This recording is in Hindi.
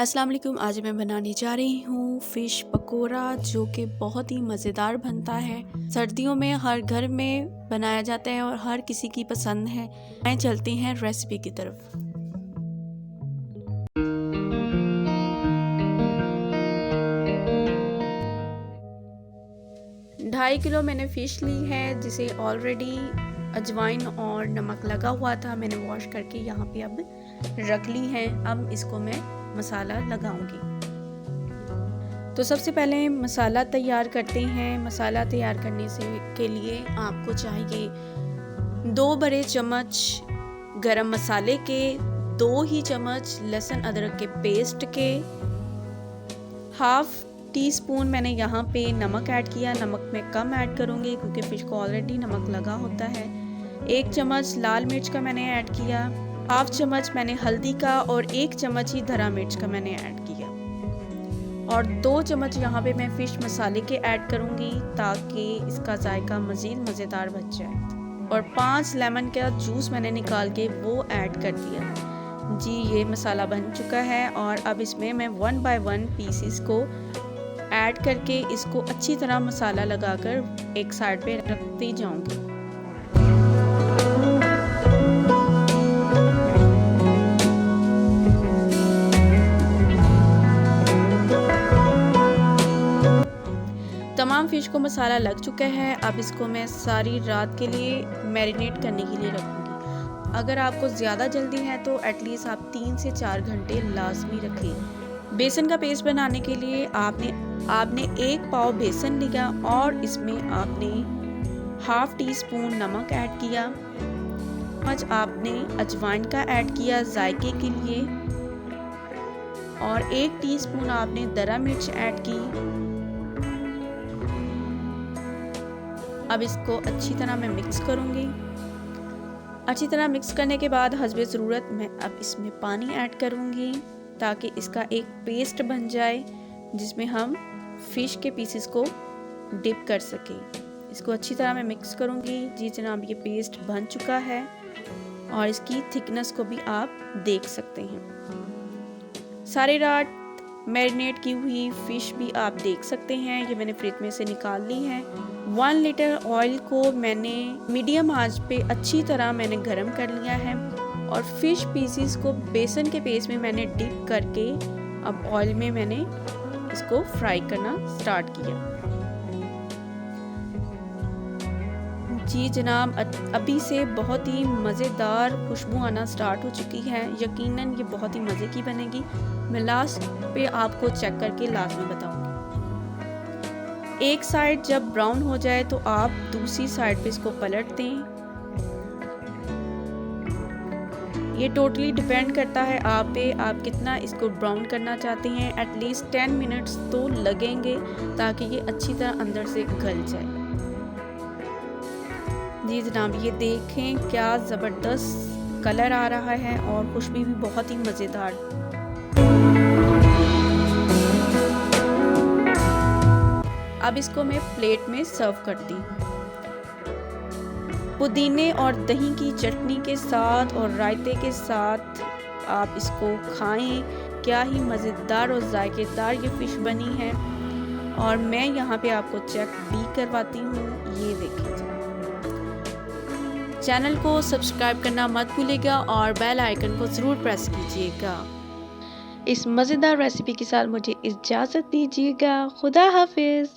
अस्सलाम वालेकुम। आज मैं बनाने जा रही हूँ फ़िश पकोड़ा, जो कि बहुत ही मज़ेदार बनता है। सर्दियों में हर घर में बनाया जाता है और हर किसी की पसंद है। आइए चलते हैं रेसिपी की तरफ। ढाई किलो मैंने फ़िश ली है, जिसे ऑलरेडी अजवाइन और नमक लगा हुआ था। मैंने वॉश करके यहाँ पे अब रख ली है। अब इसको मैं मसाला लगाऊंगी। तो सबसे पहले मसाला तैयार करते हैं। मसाला तैयार करने के लिए आपको चाहिए 2 बड़े चम्मच गरम मसाले के, 2 ही चम्मच लहसुन अदरक के पेस्ट के, हाफ टी स्पून मैंने यहाँ पे नमक ऐड किया। नमक मैं कम ऐड करूँगी क्योंकि फ़िश को ऑलरेडी नमक लगा होता है। 1 चम्मच लाल मिर्च का मैंने ऐड किया, हाफ चम्मच मैंने हल्दी का और 1 चम्मच ही धरा मिर्च का मैंने ऐड किया, और 2 चम्मच यहाँ पे मैं फ़िश मसाले के ऐड करूँगी ताकि इसका जायका मज़ीद मज़ेदार बन जाए। और 5 लेमन का जूस मैंने निकाल के वो ऐड कर दिया। जी, ये मसाला बन चुका है और अब इसमें मैं 1 बाय 1 पीसेस को ऐड करके इसको अच्छी तरह मसाला लगाकर एक साइड पे रखती जाऊंगी। तमाम फ़िश को मसाला लग चुका है। अब इसको मैं सारी रात के लिए मैरिनेट करने के लिए रखूँगी। अगर आपको ज़्यादा जल्दी है तो एटलीस्ट आप 3 से 4 घंटे लाजमी रखें। बेसन का पेस्ट बनाने के लिए आपने 1 पाव बेसन लिया और इसमें आपने हाफ टी स्पून नमक ऐड किया। आज आपने अजवाइन का ऐड किया जायके के लिए, और 1 टीस्पून आपने दरा मिर्च ऐड की। अब इसको अच्छी तरह मैं मिक्स करूँगी। अच्छी तरह मिक्स करने के बाद हस्बे ज़रूरत मैं अब इसमें पानी ऐड करूँगी ताकि इसका एक पेस्ट बन जाए जिसमें हम फ़िश के पीसेस को डिप कर सकें। इसको अच्छी तरह मैं मिक्स करूँगी। जी जनाब, ये पेस्ट बन चुका है और इसकी थिकनेस को भी आप देख सकते हैं। सारी रात मैरिनेट की हुई फ़िश भी आप देख सकते हैं। ये मैंने फ्रिज में से निकाल ली है। 1 लीटर ऑयल को मैंने मीडियम आंच पे अच्छी तरह मैंने गरम कर लिया है और फ़िश पीसीस को बेसन के पेस्ट में मैंने डिप करके अब ऑयल में मैंने इसको फ्राई करना स्टार्ट किया। जी जनाब, अभी से बहुत ही मज़ेदार खुशबू आना स्टार्ट हो चुकी है। यकीनन ये बहुत ही मज़े की बनेगी। मैं लास्ट पे आपको चेक करके लाजमी बताऊंगी। एक साइड जब ब्राउन हो जाए तो आप दूसरी साइड पे इसको पलट दें। ये टोटली डिपेंड करता है आप पे, आप कितना इसको ब्राउन करना चाहते हैं। एटलीस्ट 10 मिनट्स तो लगेंगे ताकि ये अच्छी तरह अंदर से गल जाए। जी जनाब, ये देखें क्या ज़बरदस्त कलर आ रहा है और खुशबू भी बहुत ही मज़ेदार। अब इसको मैं प्लेट में सर्व करती हूँ। पुदीने और दही की चटनी के साथ और रायते के साथ आप इसको खाएं। क्या ही मज़ेदार और जायकेदार ये फ़िश बनी है। और मैं यहाँ पे आपको चेक भी करवाती हूँ। ये देखिए, चैनल को सब्सक्राइब करना मत भूलिएगा और बेल आइकन को ज़रूर प्रेस कीजिएगा। इस मज़ेदार रेसिपी के साथ मुझे इजाज़त दीजिएगा। खुदा हाफिज़।